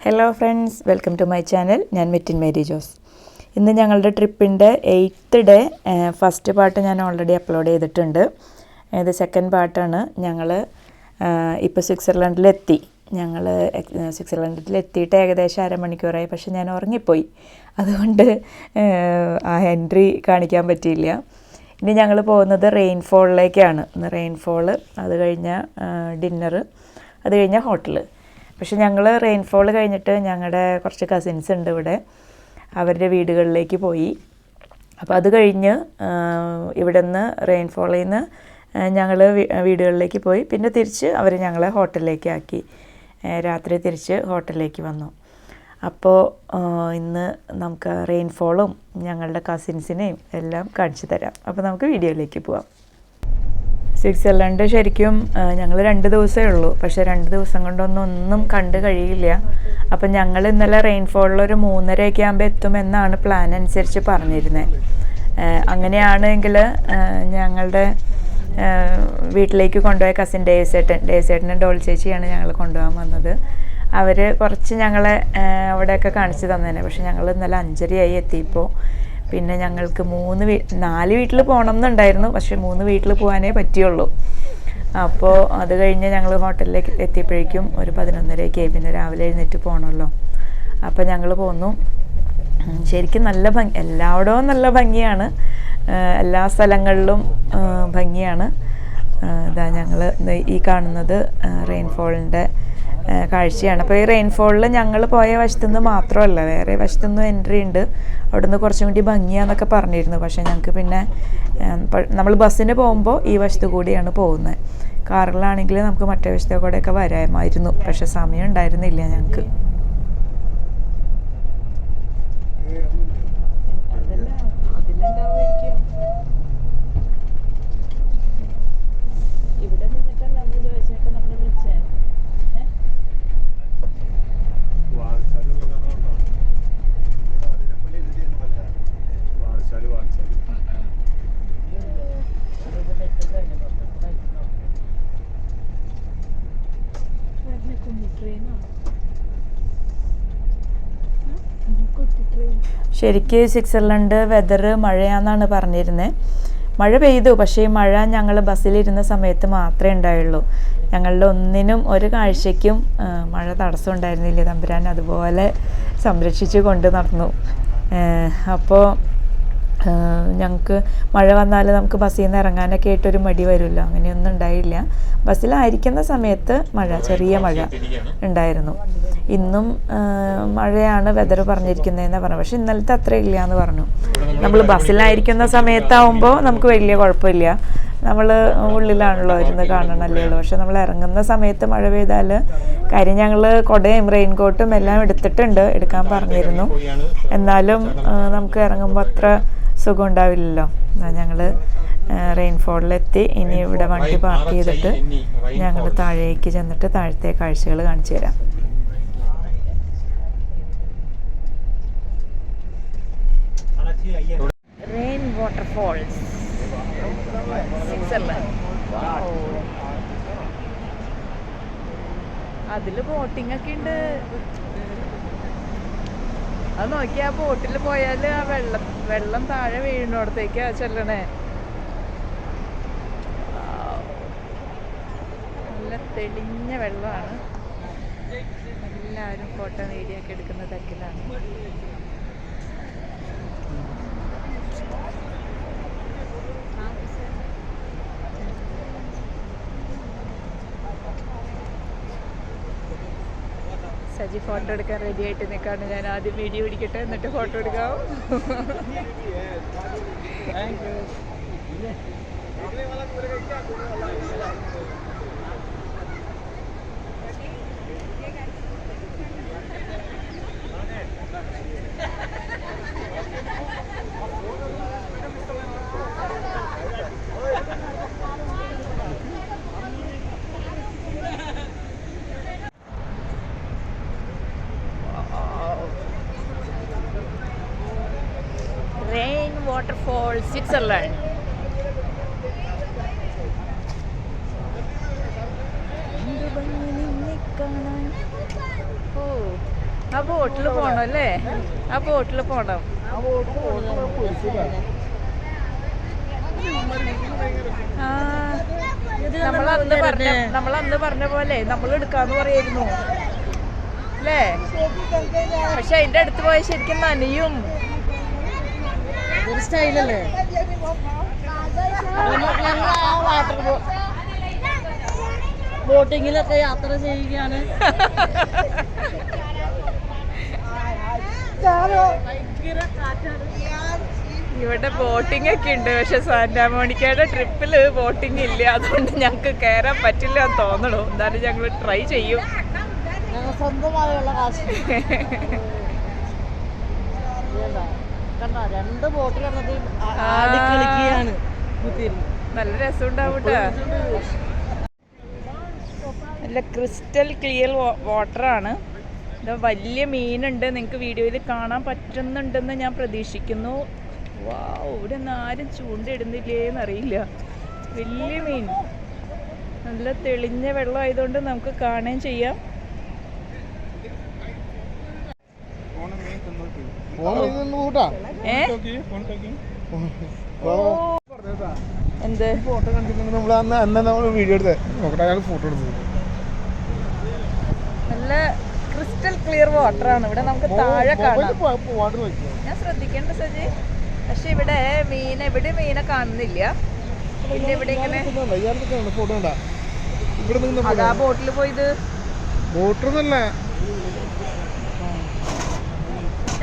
Hello friends, welcome to my channel. ഞാൻ മിറ്റിൻ മേരി ജോസ്. ഇന്ന് ഞങ്ങളുടെ ട്രിപ്പിൻ്റെ 8th ഡേ ഫസ്റ്റ് പാർട്ട് ഞാൻ ഓൾറെഡി അപ്ലോഡ് ചെയ്തിട്ടുണ്ട്. ഇത് സെക്കൻഡ് പാർട്ടാണ്. ഞങ്ങൾ ഇപ്പോൾ സ്വിറ്റ്സർലൻഡിലെത്തി. ഞങ്ങൾ സ്വിറ്റ്സർലൻഡിലെത്തിയിട്ട് ഏകദേശം അരമണിക്കൂറായി. പക്ഷെ ഞാൻ ഉറങ്ങിപ്പോയി, അതുകൊണ്ട് ആ എൻട്രി കാണിക്കാൻ പറ്റിയില്ല. ഇനി ഞങ്ങൾ പോകുന്നത് റെയിൻഫോളിലേക്കാണ്. ഇന്ന് റെയിൻഫോള്, അത് കഴിഞ്ഞാൽ ഡിന്നറ്, അത് കഴിഞ്ഞാൽ ഹോട്ടൽ. പക്ഷെ ഞങ്ങൾ റെയിൻഫോൾ കഴിഞ്ഞിട്ട് ഞങ്ങളുടെ കുറച്ച് കസിൻസ് ഉണ്ട് ഇവിടെ, അവരുടെ വീടുകളിലേക്ക് പോയി. അപ്പോൾ അത് കഴിഞ്ഞ് ഇവിടെ നിന്ന് റെയിൻഫോളിൽ നിന്ന് ഞങ്ങൾ വീടുകളിലേക്ക് പോയി. പിന്നെ തിരിച്ച് അവർ ഞങ്ങളെ ഹോട്ടലിലേക്ക് ആക്കി. രാത്രി തിരിച്ച് ഹോട്ടലിലേക്ക് വന്നു. അപ്പോൾ ഇന്ന് നമുക്ക് റെയിൻഫോളും ഞങ്ങളുടെ കസിൻസിനെയും എല്ലാം കാണിച്ചു തരാം. അപ്പോൾ നമുക്ക് വീഡിയോയിലേക്ക് പോവാം. സ്വിറ്റ്സർലൻഡ് ശരിക്കും ഞങ്ങൾ 2 ദിവസമേ ഉള്ളൂ. പക്ഷേ 2 ദിവസം കൊണ്ടൊന്നും കണ്ട് കഴിയില്ല. അപ്പം ഞങ്ങൾ ഇന്നലെ റെയിൻഫോളിലൊരു 3:30 ആകുമ്പോൾ എത്തുമെന്നാണ് പ്ലാൻ അനുസരിച്ച് പറഞ്ഞിരുന്നത്. അങ്ങനെയാണെങ്കിൽ ഞങ്ങളുടെ വീട്ടിലേക്ക് കൊണ്ടുപോയ കസിൻ ഡേവിസേട്ടനും ഡോൾ ചേച്ചിയാണ് ഞങ്ങൾ കൊണ്ടുപോകാൻ വന്നത്. അവർ കുറച്ച് ഞങ്ങളെ അവിടെയൊക്കെ കാണിച്ചു തന്നേനെ. പക്ഷെ ഞങ്ങൾ ഇന്നലെ 5:30 ആയി എത്തിയപ്പോൾ. പിന്നെ ഞങ്ങൾക്ക് 4 വീട്ടിൽ പോകണം എന്നുണ്ടായിരുന്നു. പക്ഷേ 3 വീട്ടിൽ പോകാനേ പറ്റിയുള്ളൂ. അപ്പോൾ അത് കഴിഞ്ഞ് ഞങ്ങൾ ഹോട്ടലിലേക്ക് എത്തിയപ്പോഴേക്കും ഒരു 11:30 ആയി. പിന്നെ രാവിലെ എഴുന്നേറ്റ് പോകണമല്ലോ. അപ്പോൾ ഞങ്ങൾ പോന്നു. ശരിക്കും നല്ല ഭംഗി, എല്ലായിടവും നല്ല ഭംഗിയാണ്, എല്ലാ സ്ഥലങ്ങളിലും ഭംഗിയാണ്. ഇതാ ഞങ്ങൾ ഈ കാണുന്നത് റെയിൻഫോളിൻ്റെ കാഴ്ചയാണ്. അപ്പോൾ ഈ റെയിൻഫോളിൽ ഞങ്ങൾ പോയ വശത്തുനിന്ന് മാത്രമല്ല, വേറെ വശത്തുനിന്നും എൻട്രി ഉണ്ട്. അവിടെ നിന്ന് കുറച്ചും കൂടി ഭംഗിയാന്നൊക്കെ പറഞ്ഞിരുന്നു. പക്ഷേ ഞങ്ങൾക്ക് പിന്നെ നമ്മൾ ബസ്സിന് പോകുമ്പോൾ ഈ വശത്തു കൂടിയാണ് പോകുന്നത്. കാറിലാണെങ്കിൽ നമുക്ക് മറ്റേ വശത്തെ കൂടെയൊക്കെ വരാമായിരുന്നു. പക്ഷേ സമയം ഉണ്ടായിരുന്നില്ല ഞങ്ങൾക്ക്. ശരിക്ക് സ്വിറ്റ്സർലൻഡ് വെതർ മഴയാണെന്നാണ് പറഞ്ഞിരുന്നത്. മഴ പെയ്തു. പക്ഷേ ഈ മഴ ഞങ്ങൾ ബസ്സിലിരുന്ന സമയത്ത് മാത്രമേ ഉണ്ടായുള്ളൂ. ഞങ്ങളുടെ ഒന്നിനും ഒരു കാഴ്ചയ്ക്കും മഴ തടസ്സം ഉണ്ടായിരുന്നില്ല. തമ്പുരാൻ അതുപോലെ സംരക്ഷിച്ച് കൊണ്ട് നടന്നു. അപ്പോൾ ഞങ്ങൾക്ക് മഴ വന്നാൽ നമുക്ക് ബസ്സിൽ നിന്ന് ഇറങ്ങാനൊക്കെ ആയിട്ടൊരു മടി വരുമല്ലോ. അങ്ങനെയൊന്നും ഉണ്ടായില്ല. ബസ്സിലായിരിക്കുന്ന സമയത്ത് ചെറിയ മഴ ഉണ്ടായിരുന്നു. ഇന്നും മഴയാണ് വെതർ പറഞ്ഞിരിക്കുന്നതെന്ന് പറഞ്ഞു. പക്ഷെ ഇന്നലത്തെ അത്ര ഇല്ല എന്ന് പറഞ്ഞു. നമ്മൾ ബസ്സിലായിരിക്കുന്ന സമയത്താവുമ്പോൾ നമുക്ക് വലിയ കുഴപ്പമില്ല. നമ്മൾ ഉള്ളിലാണല്ലോ ഇരുന്ന് കാണണല്ലേ ഉള്ളൂ. പക്ഷെ നമ്മൾ ഇറങ്ങുന്ന സമയത്ത് മഴ പെയ്താൽ, കാര്യം ഞങ്ങൾ കുടയും റെയിൻകോട്ടും എല്ലാം എടുക്കാൻ പറഞ്ഞിരുന്നു. എന്നാലും നമുക്ക് ഇറങ്ങുമ്പോൾ അത്ര സുഖം ഉണ്ടാവില്ലല്ലോ. ഞങ്ങൾ റെയിൻഫോളിലെത്തി. ഇനി ഇവിടെ വണ്ടി പാർക്ക് ചെയ്തിട്ട് ഞങ്ങൾ താഴേക്ക് ചെന്നിട്ട് താഴത്തെ കാഴ്ചകൾ കാണിച്ചു തരാം. Rain waterfalls Switzerland. അതിൽ ബോട്ടിംഗ് ഒക്കെ ഉണ്ട്. അത് നോക്കി, ആ ബോട്ടിൽ പോയാൽ ആ വെള്ളം താഴെ വീഴുന്നിടത്തേക്കാ ചെല്ലണേ. നല്ല തെളിഞ്ഞ വെള്ളമാണ്. എല്ലാവരും ഫോട്ടോ വീഡിയോ ഒക്കെ എടുക്കുന്ന തിരക്കിലാണ്. സജി ഫോട്ടോ എടുക്കാൻ റെഡി ആയിട്ട് നിൽക്കാണ്. ഞാൻ ആദ്യം വീഡിയോ പിടിക്കട്ടെ, എന്നിട്ട് ഫോട്ടോ എടുക്കാം. Rain waterfall Switzerland. എന്ത് ഭംഗി നിന്നെ കാണാൻ. ഓ ആ ബോട്ടിൽ പോണം അല്ലേ? ആ ബോട്ടിൽ പോണം. നമ്മളന്ന് പറഞ്ഞ പോലെ നമ്മൾ എടുക്കാന്ന് പറയായിരുന്നു അല്ലേ? പക്ഷെ അതിന്റെ അടുത്ത് പോയ ശരിക്കും നനയും. സ്റ്റൈലല്ലേ? ബോട്ടിങ്ങിലൊക്കെ യാത്ര ചെയ്യുകയാണ്. ഇവിടെ ബോട്ടിംഗ് ഒക്കെ ഉണ്ട്. പക്ഷെ സാന്റാമോണിക്കയുടെ ട്രിപ്പില് ബോട്ടിംഗ് ഇല്ല. അതുകൊണ്ട് ഞങ്ങൾക്ക് കയറാൻ പറ്റില്ല എന്ന് തോന്നണു. എന്തായാലും ഞങ്ങൾ ട്രൈ ചെയ്യും. സ്വന്തമായുള്ള കാശ്. രണ്ട് ബോട്ട് കിടന്നിട്ട് കളിക്കുകയാണ്. നല്ല രസം ഉണ്ടാവും. നല്ല ക്രിസ്റ്റൽ ക്ലിയർ വാട്ടറാണ്. വലിയ മീനുണ്ട്. നിങ്ങൾക്ക് വീഡിയോയിൽ കാണാൻ പറ്റുന്നുണ്ടെന്ന് ഞാൻ പ്രതീക്ഷിക്കുന്നു. വാവ്, ഇവിടെ ഒന്നും ആരും ചൂണ്ടയിടുന്നില്ലേന്നറിയില്ല. വലിയ മീൻ, നല്ല തെളിഞ്ഞ വെള്ളം ആയതുകൊണ്ട് നമുക്ക് കാണുകയും ചെയ്യാം. എന്ത് ഫോട്ടോ കണ്ടിട്ടുണ്ടെങ്കിൽ വീഡിയോ എടുത്തേ ഫോട്ടോ എടുത്തത്. നല്ല ക്രിസ്റ്റൽ ക്ലിയർ വാട്ടറാണ്. ഇവിടെ നമുക്ക് താഴെ കാണാം. ഞാൻ ശ്രദ്ധിക്കേണ്ട സജി. പക്ഷെ ഇവിടെ എവിടെ മീനെ കാണുന്നില്ല. പിന്നെ ഇവിടെ ഇങ്ങനെ അതാ ബോട്ടിൽ പോയത്. ബോട്ടൊന്നല്ല,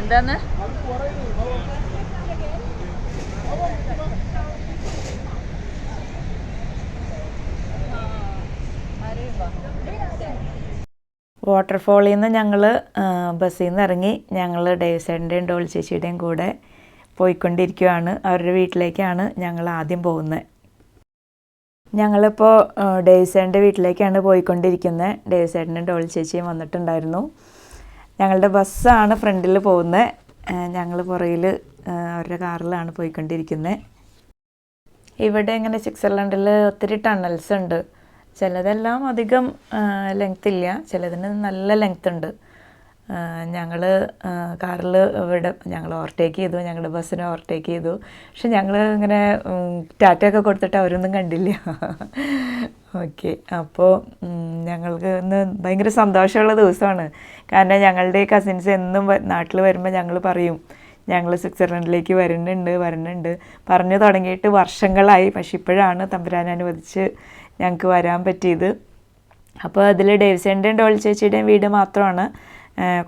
എന്താന്ന് വാട്ടർഫോളിൽ നിന്ന് ഞങ്ങൾ ബസ്സിൽ നിന്ന് ഇറങ്ങി. ഞങ്ങൾ ഡേവിസേട്ടൻ്റെയും ഡോൾ ചേച്ചിയുടെയും കൂടെ പോയിക്കൊണ്ടിരിക്കുകയാണ്. അവരുടെ വീട്ടിലേക്കാണ് ഞങ്ങൾ ആദ്യം പോകുന്നത്. ഞങ്ങളിപ്പോൾ ഡേവിസേട്ടൻ്റെ വീട്ടിലേക്കാണ് പോയിക്കൊണ്ടിരിക്കുന്നത്. ഡേവിസേട്ടനും ഡോൾ ചേച്ചിയും വന്നിട്ടുണ്ടായിരുന്നു. ഞങ്ങളുടെ ബസ്സാണ് ഫ്രണ്ടിൽ പോകുന്നത്. ഞങ്ങൾ പുറകിൽ അവരുടെ കാറിലാണ് പോയിക്കൊണ്ടിരിക്കുന്നത്. ഇവിടെ ഇങ്ങനെ സ്വിറ്റ്സർലൻഡിൽ ഒത്തിരി ടണൽസ് ഉണ്ട്. ചിലതെല്ലാം അധികം ലെങ്ത് ഇല്ല, ചിലതിന് നല്ല ലെങ്ത് ഉണ്ട്. ഞങ്ങൾ കാറിൽ ഞങ്ങൾ ഓവർടേക്ക് ചെയ്തു, ഞങ്ങളുടെ ബസ്സിനെ ഓവർടേക്ക് ചെയ്തു. പക്ഷെ ഞങ്ങൾ ഇങ്ങനെ ടാറ്റയൊക്കെ കൊടുത്തിട്ട് അവരൊന്നും കണ്ടില്ല. ഓക്കെ, അപ്പോൾ ഞങ്ങൾക്ക് ഇന്ന് ഭയങ്കര സന്തോഷമുള്ള ദിവസമാണ്. കാരണം ഞങ്ങളുടെ കസിൻസ് എന്നും നാട്ടിൽ വരുമ്പോൾ ഞങ്ങൾ പറയും ഞങ്ങൾ സ്വിറ്റ്സർലൻഡിലേക്ക് വരുന്നുണ്ട് പറഞ്ഞു തുടങ്ങിയിട്ട് വർഷങ്ങളായി. പക്ഷെ ഇപ്പോഴാണ് തമ്പുരാൻ അനുവദിച്ച് ഞങ്ങൾക്ക് വരാൻ പറ്റിയത്. അപ്പോൾ അതിൽ ഡേവിസേൻ്റെയും ഡോൾ ചേച്ചിയുടെയും വീട് മാത്രമാണ്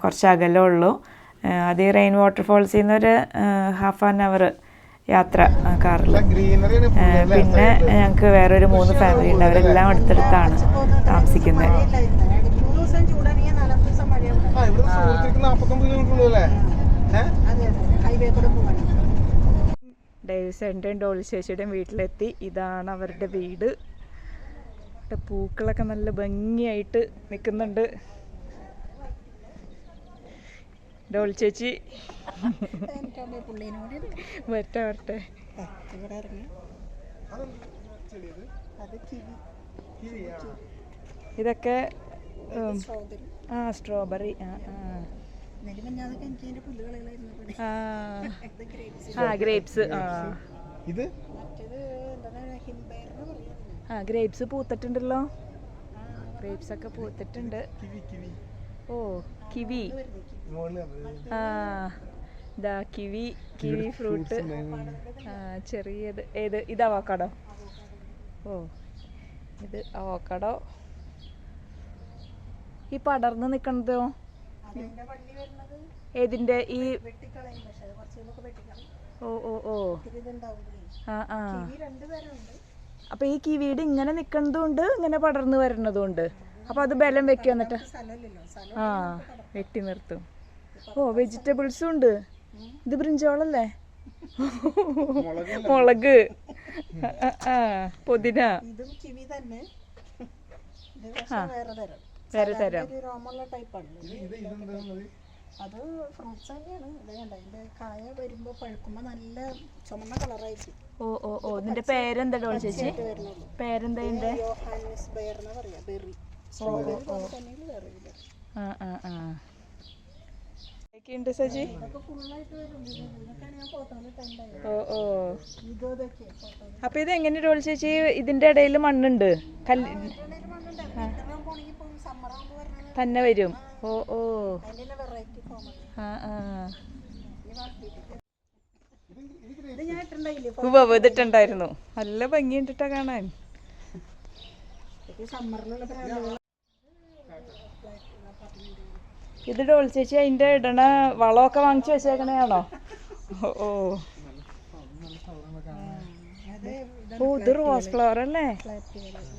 കുറച്ച് അകലമുള്ളൂ. അത് ഈ റെയിൻ വാട്ടർഫോൾസിൽ നിന്നൊരു ഹാഫ് ആൻ അവർ യാത്ര കാറിൽ. പിന്നെ ഞങ്ങൾക്ക് വേറൊരു 3 ഫാമിലി ഉണ്ട്. അവരെല്ലാം അടുത്തടുത്താണ് താമസിക്കുന്നത്. ഡേവിസേൻ്റെയും ഡോൾ ചേച്ചിയുടെയും വീട്ടിലെത്തി. ഇതാണ് അവരുടെ വീട്. പൂക്കളൊക്കെ നല്ല ഭംഗിയായിട്ട് നിൽക്കുന്നുണ്ട്. ഡോൾ ചേച്ചി വരട്ടെ. ഇതൊക്കെ സ്ട്രോബെറി. ഗ്രേപ്സ്. ഗ്രേപ്സ് പൂത്തിട്ടുണ്ടല്ലോ. ഗ്രേപ്സ് ഒക്കെ പൂത്തിട്ടുണ്ട്. ഓ, കിവി. ഇതാ കിവി ഫ്രൂട്ട്. ചെറിയത് ഏത്? ഇത് അവോക്കാഡോ. ഓ, ഇത് അവോക്കാഡോ. ഈ പടർന്ന് നിൽക്കണതോ ഏതിൻ്റെ? ഈ ഓ അപ്പൊ ഈ കിവിയുടെ ഇങ്ങനെ നിൽക്കുന്നതുകൊണ്ട് ഇങ്ങനെ പടർന്നു വരുന്നതുകൊണ്ട് അപ്പൊ അത് ബലം വെക്കും. എന്നിട്ട് വെട്ടി നിർത്തും. ഓ, വെജിറ്റബിൾസും ഉണ്ട്. ഇത് ബ്രിഞ്ചോളല്ലേ? മുളക്, പുതിന. വേറെ തരം. അത് ഫ്രൂട്ട്സ് തന്നെയാണ്. അതിന്റെ കായ വരുമ്പോ പഴുക്കുമ്പോ നല്ല ചുമന്ന കളറായിരിക്കും. ഓ ഇതിന്റെ പേരെന്താ ഡോൾ ചേച്ചി? പേരെന്താ ഇതിന്റെ? എങ്ങനെയൊക്കെയുണ്ട് സജി? ഇതൊക്കെ ഫുള്ളായിട്ട് വരും. ഇതൊക്കെയാണ് ഞാൻ ഫോട്ടോയിൽ ഇട്ടുണ്ടായത്. ഓ ഓ. ഇതൊക്കെ ഫോട്ടോ അപ്പൊ ഇത് എങ്ങനെ ഡോൾ ചേച്ചി? ഇതിന്റെ ഇടയിൽ മണ്ണുണ്ട്, കല്ല് തന്നെ വരും. ഓ ഓ. വെറൈറ്റി ഫോമാണ്. ആ ആ. ഇത് ഞാൻ ഇട്ടുണ്ടായില്ലേ ഇതിട്ടുണ്ടായിരുന്നു. നല്ല ഭംഗിയുണ്ടിട്ടാ കാണാൻ. സമ്മറിലുള്ള ബ്രാൻഡുകൾ. ഇത് ഡോൾ ചേച്ചി അതിന്റെ ഇടണ വളമൊക്കെ വാങ്ങിച്ചു വെച്ചേക്കണയാണോ? ഓ ഓ. ഓ ഇത് റോസ് ഫ്ലവർ അല്ലേ?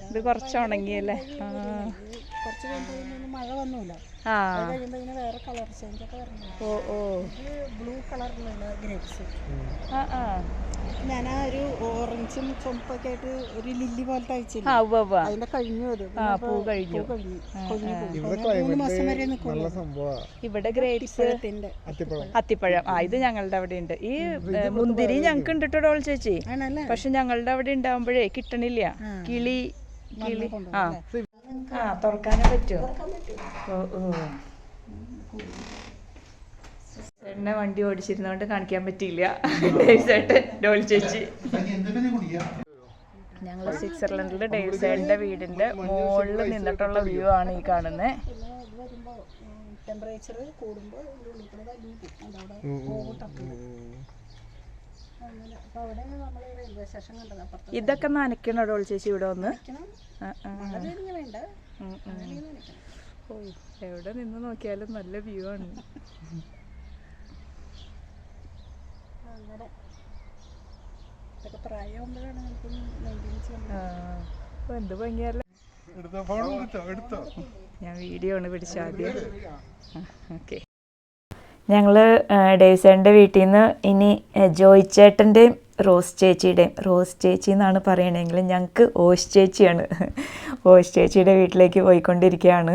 ഇത് കുറച്ച് ഉണങ്ങിയല്ലേ? ആ കുറച്ച് കഴിയുമ്പോൾ മഴ വന്നൂല. ആ. കഴിയുമ്പോൾ ഇതിന് വേറെ കളർ ചേഞ്ച് ഒക്കെ വരുന്നു. ഓ ഓ. ഇത് ബ്ലൂ കളറിലുള്ള ഗ്രേപ്സ്. ആ ആ. ഞാൻ ആ ഒരു ഓറഞ്ചും ചുമപ്പൊക്കെ ആയിട്ട് ഒരു ലില്ലി പോലത്തെ അയച്ചില്ല. ആ ഉവ്വ ഉവ്വ. അതിന്റെ കഴിഞ്ഞു അത്. ആ പൂ കഴിഞ്ഞു. ഇവിടെ 3 മാസം വരെ നല്ല നിൽക്കും. സംഭവമാണ്. ഇവിടെ ഗ്രേപ്സ്, അത്തിപ്പഴം. ആ ഇത് ഞങ്ങളുടെ അവിടെ ഉണ്ട്. ഈ മുന്തിരി ഞങ്ങൾക്ക് ഉണ്ട് കേട്ടോ ഡോൾ ചേച്ചി. ആണല്ലേ? പക്ഷെ ഞങ്ങളുടെ അവിടെ ഉണ്ടാവുമ്പോഴേ കിട്ടണില്ല. കിളി കിളി. ആ ആ തുറക്കാനേ പറ്റുമോ? ഓ ഓ. ചേട്ടനെ വണ്ടി ഓടിച്ചിരുന്നോണ്ട് കാണിക്കാൻ പറ്റിയില്ല. ഡേവിസേട്ടൻ ഡോൾ ചേച്ചി. ഞങ്ങൾ സ്വിറ്റ്സർലൻഡിൽ ഡേവിസേട്ടൻ്റെ വീടിന്റെ മുകളിൽ നിന്നിട്ടുള്ള വ്യൂ ആണ് ഈ കാണുന്നത്. ടെമ്പറേച്ചർ കൂടുമ്പോൾ ഇതൊക്കെ നനയ്ക്കണോ ഡോൾ ചേച്ചി ഇവിടെ ഒന്ന്? വേണ്ട. ഓ എവിടെ നിന്ന് നോക്കിയാലും നല്ല വ്യൂ ആണ്. എന്ത് ഭംഗിയല്ല. ഞാൻ വീഡിയോ ആണ് പിടിച്ച ആദ്യം. ഓക്കെ. ഞങ്ങൾ ഡേവിസേട്ടൻ്റെ വീട്ടിൽ നിന്ന് ഇനി ജോയ് ചേട്ടൻ്റെയും റോസ് ചേച്ചി എന്നാണ് പറയണമെങ്കിൽ ഞങ്ങൾക്ക് ഓസ് ചേച്ചിയാണ്. ഓസ് ചേച്ചിയുടെ വീട്ടിലേക്ക് പോയിക്കൊണ്ടിരിക്കുകയാണ്.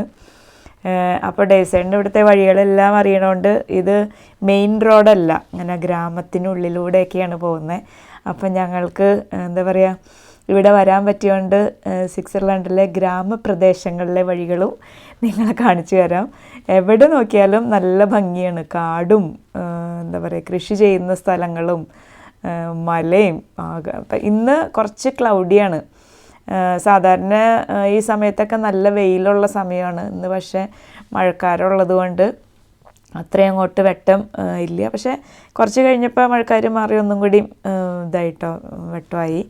അപ്പോൾ ഡേവിസേട്ടൻ്റെ ഇവിടുത്തെ വഴികളെല്ലാം അറിയണോണ്ട് ഇത് മെയിൻ റോഡല്ല, ഇങ്ങനെ ഗ്രാമത്തിനുള്ളിലൂടെയൊക്കെയാണ് പോകുന്നത്. അപ്പം ഞങ്ങൾക്ക് എന്താ പറയുക, ഇവിടെ വരാൻ പറ്റിയോണ്ട് സ്വിറ്റ്സർലൻഡിലെ ഗ്രാമപ്രദേശങ്ങളിലെ വഴികളും നിങ്ങളെ കാണിച്ചു തരാം. എവിടെ നോക്കിയാലും നല്ല ഭംഗിയാണ്. കാടും എന്താ പറയുക, കൃഷി ചെയ്യുന്ന സ്ഥലങ്ങളും മലയും. അപ്പം ഇന്ന് കുറച്ച് ക്ലൗഡിയാണ്. സാധാരണ ഈ സമയത്തൊക്കെ നല്ല വെയിലുള്ള സമയമാണ്. ഇന്ന് പക്ഷേ മഴക്കാറുള്ളത് കൊണ്ട് അത്രയും അങ്ങോട്ട് വെട്ടം ഇല്ല. പക്ഷേ കുറച്ച് കഴിഞ്ഞപ്പോൾ മഴക്കാർ മാറി ഒന്നും കൂടി ഇതായിട്ടോ വെട്ടമായി.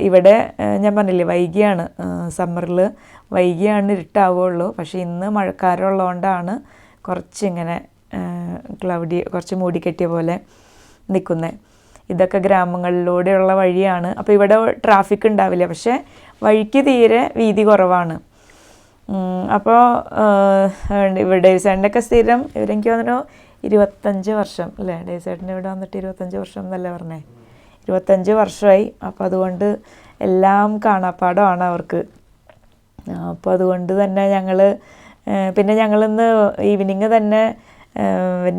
ഇവിടെ ഞാൻ പറഞ്ഞില്ലേ വൈകിയാണ്, സമ്മറിൽ വൈകിയാണ് ഇരുട്ടാവുകയുള്ളൂ. പക്ഷേ ഇന്ന് മഴക്കാറുള്ളതുകൊണ്ടാണ് കുറച്ചിങ്ങനെ ക്ലൗഡി, കുറച്ച് മൂടിക്കെട്ടിയ പോലെ നിൽക്കുന്നത്. ഇതൊക്കെ ഗ്രാമങ്ങളിലൂടെയുള്ള വഴിയാണ്. അപ്പോൾ ഇവിടെ ട്രാഫിക് ഉണ്ടാവില്ല, പക്ഷേ വഴിക്ക് തീരെ വീതി കുറവാണ്. അപ്പോൾ ഇവിടെ ഡേവിസേട്ടൻ്റെയൊക്കെ സ്ഥിരം ഇവരെനിക്ക് തോന്നുന്നു 25 വർഷം അല്ലേ? ഡേവിസേട്ടൻ്റെ ഇവിടെ വന്നിട്ട് 25 വർഷം എന്നല്ലേ പറഞ്ഞേ? 25 വർഷമായി. അപ്പോൾ അതുകൊണ്ട് എല്ലാം കാണാപ്പാടമാണ് അവർക്ക്. അപ്പോൾ അതുകൊണ്ട് തന്നെ പിന്നെ ഞങ്ങളിന്ന് ഈവനിങ് തന്നെ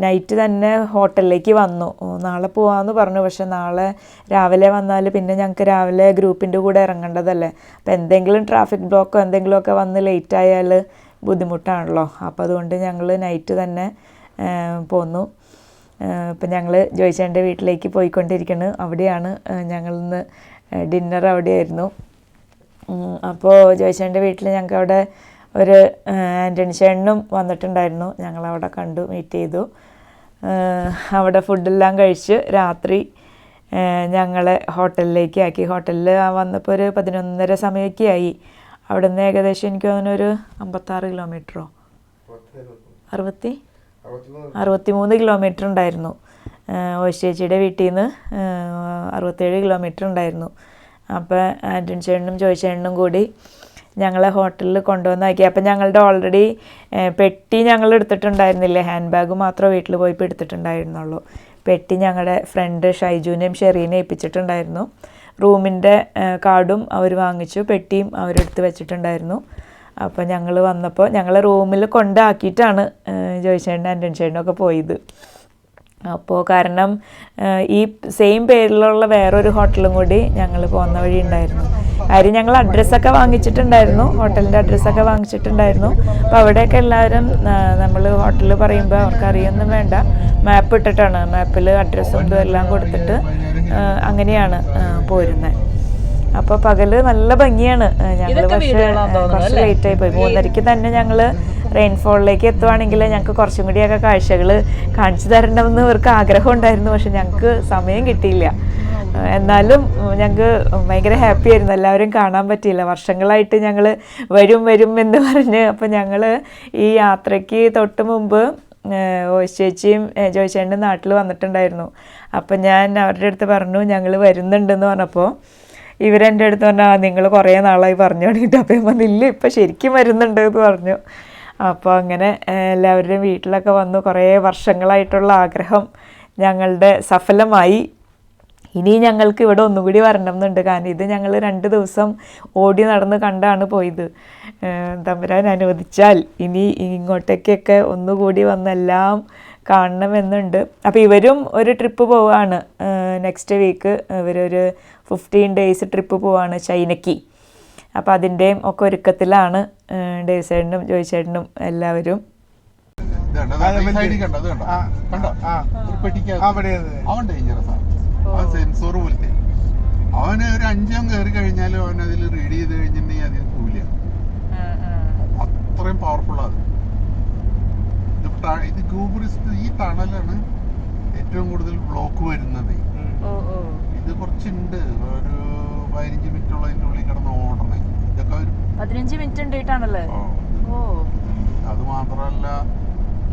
നൈറ്റ് തന്നെ ഹോട്ടലിലേക്ക് വന്നു. നാളെ പോകാമെന്ന് പറഞ്ഞു. പക്ഷെ നാളെ രാവിലെ വന്നാൽ പിന്നെ ഞങ്ങൾക്ക് രാവിലെ ഗ്രൂപ്പിൻ്റെ കൂടെ ഇറങ്ങേണ്ടതല്ലേ. അപ്പോൾ എന്തെങ്കിലും ട്രാഫിക് ബ്ലോക്കോ എന്തെങ്കിലുമൊക്കെ വന്ന് ലേറ്റ് ആയാൽ ബുദ്ധിമുട്ടാണല്ലോ. അപ്പോൾ അതുകൊണ്ട് ഞങ്ങൾ നൈറ്റ് തന്നെ പോന്നു. ഇപ്പം ഞങ്ങൾ ജോയിച്ചേൻ്റെ വീട്ടിലേക്ക് പോയിക്കൊണ്ടിരിക്കുന്നു. അവിടെയാണ് ഞങ്ങളിന്ന് ഡിന്നർ അവിടെയായിരുന്നു. അപ്പോൾ ജോയിച്ചേൻ്റെ വീട്ടിൽ ഞങ്ങൾക്ക് അവിടെ ഒരു ആൻ്റണി ചേട്ടനും വന്നിട്ടുണ്ടായിരുന്നു. ഞങ്ങളവിടെ കണ്ടു, മീറ്റ് ചെയ്തു. അവിടെ ഫുഡെല്ലാം കഴിച്ച് രാത്രി ഞങ്ങളെ ഹോട്ടലിലേക്ക് ആക്കി. ഹോട്ടലിൽ വന്നപ്പോൾ ഒരു 11:30 സമയമൊക്കെ ആയി. അവിടെ നിന്ന് ഏകദേശം എനിക്ക് തോന്നുന്നു ഒരു 56 കിലോമീറ്ററോ 63 കിലോമീറ്റർ ഉണ്ടായിരുന്നു. ഓസ് ചേച്ചിയുടെ വീട്ടിൽ നിന്ന് 67 കിലോമീറ്റർ ഉണ്ടായിരുന്നു. അപ്പോൾ ആൻ്റണി ചേട്ടനും ജോയ് ചേട്ടനും കൂടി ഞങ്ങളെ ഹോട്ടലിൽ കൊണ്ടുവന്നാക്കി. അപ്പം ഞങ്ങളുടെ ഓൾറെഡി പെട്ടി ഞങ്ങൾ എടുത്തിട്ടുണ്ടായിരുന്നില്ലേ, ഹാൻഡ് ബാഗ് മാത്രമേ വീട്ടിൽ പോയപ്പോൾ എടുത്തിട്ടുണ്ടായിരുന്നുള്ളൂ. പെട്ടി ഞങ്ങളുടെ ഫ്രണ്ട് ഷൈജുവിനെയും ഷെറീനെയും ഏൽപ്പിച്ചിട്ടുണ്ടായിരുന്നു. റൂമിൻ്റെ കാർഡും അവർ വാങ്ങിച്ചു, പെട്ടിയും അവരെടുത്ത് വെച്ചിട്ടുണ്ടായിരുന്നു. അപ്പോൾ ഞങ്ങൾ വന്നപ്പോൾ ഞങ്ങളെ റൂമിൽ കൊണ്ടാക്കിയിട്ടാണ് ജോയ് ചേട്ടനും ആൻ്റണി ചേട്ടനും ഒക്കെ പോയത്. അപ്പോൾ കാരണം ഈ സെയിം പേരിലുള്ള വേറൊരു ഹോട്ടലും കൂടി ഞങ്ങൾ പോകുന്ന വഴി ഉണ്ടായിരുന്നു. കാര്യം ഞങ്ങൾ അഡ്രസ്സൊക്കെ വാങ്ങിച്ചിട്ടുണ്ടായിരുന്നു, ഹോട്ടലിൻ്റെ അഡ്രസ്സൊക്കെ വാങ്ങിച്ചിട്ടുണ്ടായിരുന്നു. അപ്പോൾ അവിടെയൊക്കെ എല്ലാവരും നമ്മൾ ഹോട്ടലിൽ പറയുമ്പോൾ അവർക്ക് അറിയൊന്നും വേണ്ട, മാപ്പ് ഇട്ടിട്ടാണ്, മാപ്പിൽ അഡ്രസ്സും ഇതും എല്ലാം കൊടുത്തിട്ട് അങ്ങനെയാണ് പോരുന്നത്. അപ്പോൾ പകല് നല്ല ഭംഗിയാണ്. ഞങ്ങൾ പക്ഷേ കുറച്ച് ലേറ്റായി പോയി. 3:30 തന്നെ ഞങ്ങൾ റെയിൻഫോളിലേക്ക് എത്തുവാണെങ്കിൽ ഞങ്ങൾക്ക് കുറച്ചും കൂടിയൊക്കെ കാഴ്ചകൾ കാണിച്ചു തരണമെന്ന് ഇവർക്ക് ആഗ്രഹം ഉണ്ടായിരുന്നു. പക്ഷെ ഞങ്ങൾക്ക് സമയം കിട്ടിയില്ല. എന്നാലും ഞങ്ങൾക്ക് ഭയങ്കര ഹാപ്പി ആയിരുന്നു, എല്ലാവരും കാണാൻ പറ്റിയില്ല. വർഷങ്ങളായിട്ട് ഞങ്ങൾ വരും എന്ന് പറഞ്ഞ്. അപ്പോൾ ഞങ്ങൾ ഈ യാത്രയ്ക്ക് തൊട്ട് മുമ്പ് ചേച്ചിയും ജോയിച്ചേട്ടൻ്റെ നാട്ടിൽ വന്നിട്ടുണ്ടായിരുന്നു. അപ്പം ഞാൻ അവരുടെ അടുത്ത് പറഞ്ഞു ഞങ്ങൾ വരുന്നുണ്ടെന്ന് പറഞ്ഞപ്പോൾ ഇവരെൻ്റെ അടുത്ത് പറഞ്ഞാൽ നിങ്ങൾ കുറേ നാളായി പറഞ്ഞു തുടങ്ങിയിട്ട്. അപ്പം ഞാൻ പറഞ്ഞില്ല, ഇപ്പം ശരിക്കും വരുന്നുണ്ട് എന്ന് പറഞ്ഞു. അപ്പോൾ അങ്ങനെ എല്ലാവരുടെയും വീട്ടിലൊക്കെ വന്നു. കുറേ വർഷങ്ങളായിട്ടുള്ള ആഗ്രഹം ഞങ്ങളുടെ സഫലമായി. ഇനി ഞങ്ങൾക്ക് ഇവിടെ ഒന്നുകൂടി വരണം എന്നുണ്ട്. കാരണം ഇത് ഞങ്ങൾ 2 ദിവസം ഓടി നടന്ന് കണ്ടാണ് പോയത്. തമ്പുരാൻ അനുവദിച്ചാൽ ഇനി ഇങ്ങോട്ടേക്കൊക്കെ ഒന്നുകൂടി വന്നെല്ലാം കാണണമെന്നുണ്ട്. അപ്പോൾ ഇവരും ഒരു ട്രിപ്പ് പോവുകയാണ് നെക്സ്റ്റ് വീക്ക്. ഇവരൊരു 15 days ട്രിപ്പ് പോവുകയാണ് ചൈനയ്ക്ക്. അപ്പോൾ അതിൻ്റെയും ഒക്കെ ഒരുക്കത്തിലാണ് ഡേവിസേട്ടനും ജോയിച്ചേട്ടനും എല്ലാവരും. സെൻസോർ പോലത്തെ അവന് ഒരു 5 കയറി കഴിഞ്ഞാലും അവൻ അതിൽ റീഡ് ചെയ്ത് കഴിഞ്ഞിട്ടുണ്ടെങ്കിൽ അതിൽ പോവില്ല. അത്രയും പവർഫുൾ അത്. ഇത് ഗൂബറിസ്റ്റ് ഈ ടണലാണ് ഏറ്റവും കൂടുതൽ ബ്ലോക്ക് വരുന്നത്. ഇത് കുറച്ചുണ്ട്, ഒരു 15 മിനിറ്റോളം അതിൻ്റെ ഉള്ളിൽ കിടന്ന് ഓടണേ. ഇതൊക്കെ ഒരു 15 മിനിറ്റ് ഉണ്ടായിട്ടാണല്ലേ. അത് മാത്രമല്ല,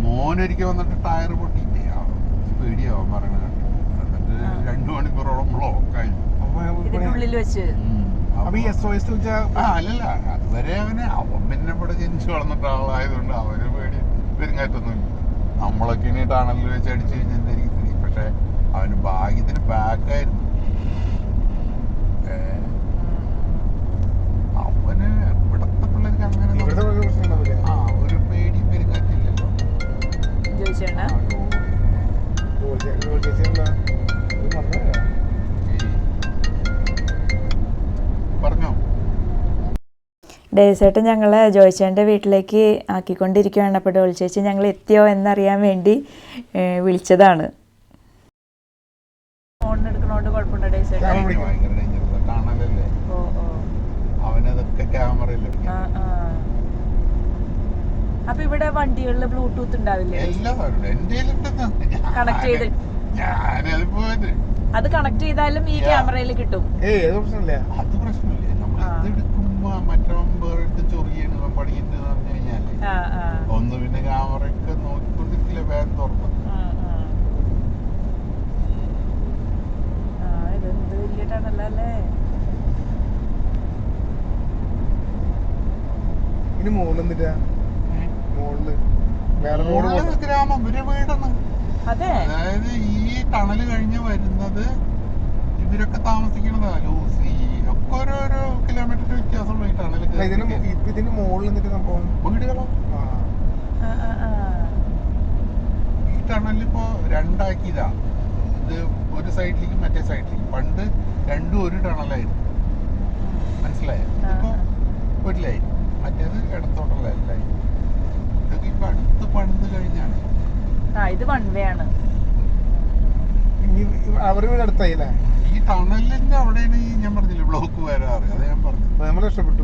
മോനൊരിക്കൽ വന്നിട്ട് ടയർ പൊട്ടിയിട്ടേ പേടിയാവും പറയണ കേട്ടോ. എന്നിട്ട് 2 മണിക്കൂറോളം ബ്ലോക്കായി ഉള്ളിൽ വെച്ച്. അല്ലല്ല, അതുവരെ അവൻ പിന്നെ ഇവിടെ ജനിച്ചു വളർന്നിട്ട് ആളായതുകൊണ്ട് അവന് പേടി പെരുങ്ങാറ്റൊന്നുമില്ല. നമ്മളൊക്കെ ഇനി ടണലിൽ വെച്ച് അടിച്ചു കഴിഞ്ഞാൽ എന്തായിരിക്കും. പക്ഷെ അവന് ഭാഗ്യത്തിന് ബാക്കായിരുന്നു. അവന് ഇവിടത്തെ പിള്ളേർക്ക് അങ്ങനെ ഒരു പേടി പെരുങ്ങാറ്റില്ലല്ലോ. പറഞ്ഞോ. ഡേവിസേട്ടൻ ഞങ്ങളെ ജോയിച്ചേട്ടൻ്റെ വീട്ടിലേക്ക് ആക്കിക്കൊണ്ടിരിക്കുകയാണ്. അപ്പോൾ ഡോൾ ചേച്ചി ഞങ്ങൾ എത്തിയോ എന്നറിയാൻ വേണ്ടി വിളിച്ചതാണ്. ഫോൺ എടുക്കണോണ്ട് കുഴപ്പമുണ്ടോ ഡേവിസേട്ടൻ? അപ്പൊ ഇവിടെ വണ്ടികളിൽ ബ്ലൂടൂത്ത് ഉണ്ടാവില്ലേ? കണക്ട് ചെയ്ത് അത് കണക്ട് ചെയ്താലും ഈ ക്യാമറയിൽ കിട്ടും. അത് പ്രശ്നമില്ല. ഇതെടുക്കുമ്പോ മറ്റവൻ വേറെ ചൊറിയാണ് പണിയിട്ട് പറഞ്ഞു കഴിഞ്ഞാല് ഒന്ന് പിന്നെ ക്യാമറയൊക്കെ നോക്കിക്കൊണ്ടിരിക്കില്ല, വേഗം തുറക്കും. ഇതെന്ത് വലിയ ടണലല്ലേ. ഗ്രാമം ഒരു വീടാണ്. അതെ, അതായത് ഈ ടണല് കഴിഞ്ഞ് വരുന്നത് ഇവരൊക്കെ താമസിക്കണതാ. ലൂസി ഒക്കെ ഓരോരോ കിലോമീറ്റർ വ്യത്യാസമുള്ള ഈ ടണല്. ഇതിന്റെ മുകളിൽ വീടുകളോ ഈ ടണലിപ്പോ 2 ആക്കിയതാ. ഇത് ഒരു സൈഡിലേക്ക് മറ്റേ സൈഡിലേക്ക്. പണ്ട് 2 ഒരു ടണലായിരുന്നു, മനസ്സിലായോ? ഇതിപ്പോ ഒരു ലൈൻ, മറ്റേത് ഇടത്തോട്ടുള്ള ലൈൻ. ഇതൊക്കെ ഇപ്പൊ അടുത്ത് പണിത് കഴിഞ്ഞാണ്. ഇത് വൺ വേ ആണ്. അവരുടെ അടുത്തായില്ലേ? ഈ ടണലിന്റെ അവിടെയാണ് ഞാൻ പറഞ്ഞില്ലേ ബ്ലോക്ക് വരാറ്. അത് ഞാൻ പറഞ്ഞു, നമ്മൾ രക്ഷപ്പെട്ടു.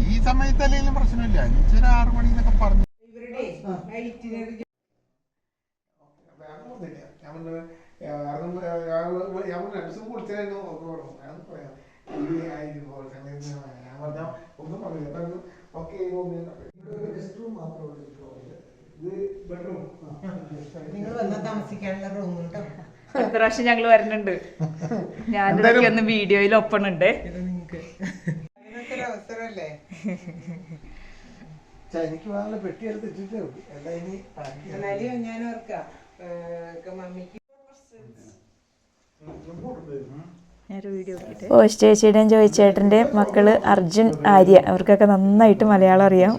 ഈ സമയത്ത് അല്ലെങ്കിലും പ്രശ്നമില്ല. 5-6 മണി എന്നൊക്കെ പറഞ്ഞു. അടുത്ത പ്രാവശ്യം ഞങ്ങൾ വരുന്നുണ്ട്. ഞാനിതൊക്കെ ഒന്ന് വീഡിയോയിൽ ഒപ്പണുണ്ട്. എനിക്ക് വാങ്ങുന്ന പെട്ടി എടുത്ത് ഇട്ടിട്ടേ ചേച്ചിയുടെയും ജോയിച്ചേട്ടൻ്റെയും മക്കള് അർജുൻ, ആര്യ, അവർക്കൊക്കെ നന്നായിട്ട് മലയാളം അറിയാം.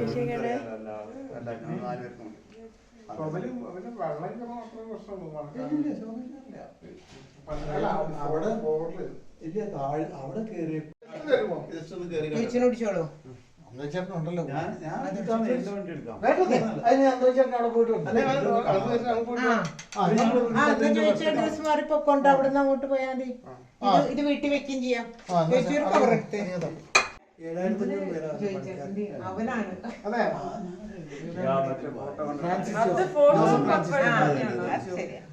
അവിടെ കുടിച്ചോളൂ. ഉണ്ടല്ലോ ഡ്രസ് മാറിപ്പോണ്ട് അവിടെ നിന്ന് അങ്ങോട്ട് പോയാൽ മതി. ഇത് വീട്ടിൽ വെക്കുകയും ചെയ്യാം. കവർ എടുത്ത് അവനാണ്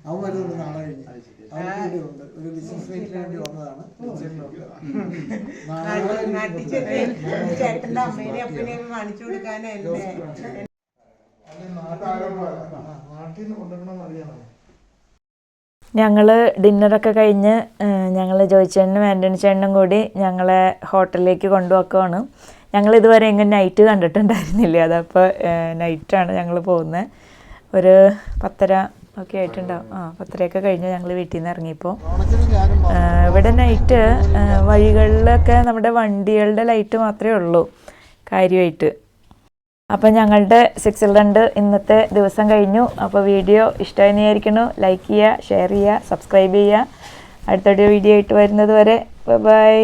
അവൻ വരുന്നുണ്ട് നാളെ കഴിഞ്ഞ്. ഒരു ബിസിനസ് മീറ്റിന് വേണ്ടി വന്നതാണ്. ചേട്ടന്റെ അമ്മേനെ അപ്പനെയൊക്കെ കാണിച്ചു കൊടുക്കാനല്ലേ. നാട്ടിൽ നിന്ന് കൊണ്ടുവരണം അറിയാമോ? ഞങ്ങൾ ഡിന്നറൊക്കെ കഴിഞ്ഞ് ഞങ്ങൾ ജോയിച്ചേട്ടനും ആൻ്റണി ചേട്ടനും കൂടി ഞങ്ങളെ ഹോട്ടലിലേക്ക് കൊണ്ടുപോക്കുകയാണ്. ഞങ്ങൾ ഇതുവരെ എങ്ങനെ നൈറ്റ് കണ്ടിട്ടുണ്ടായിരുന്നില്ല. അതപ്പോൾ നൈറ്റാണ് ഞങ്ങൾ പോകുന്നത്. ഒരു 10:30 ഒക്കെ ആയിട്ടുണ്ടാവും. 10:30 കഴിഞ്ഞ് ഞങ്ങൾ വീട്ടിൽ നിന്ന് ഇറങ്ങിയപ്പോൾ ഇവിടെ നൈറ്റ് വഴികളിലൊക്കെ നമ്മുടെ വണ്ടികളുടെ ലൈറ്റ് മാത്രമേ ഉള്ളൂ കാര്യമായിട്ട്. അപ്പോൾ ഞങ്ങളുടെ 6 Children ഇന്നത്തെ ദിവസം കഴിഞ്ഞു. അപ്പോൾ വീഡിയോ ഇഷ്ടമായിരിക്കുന്നു. ലൈക്ക് ചെയ്യുക, ഷെയർ ചെയ്യുക, സബ്സ്ക്രൈബ് ചെയ്യുക. അടുത്തൊരു വീഡിയോ ആയിട്ട് വരുന്നത് വരെ ബൈ.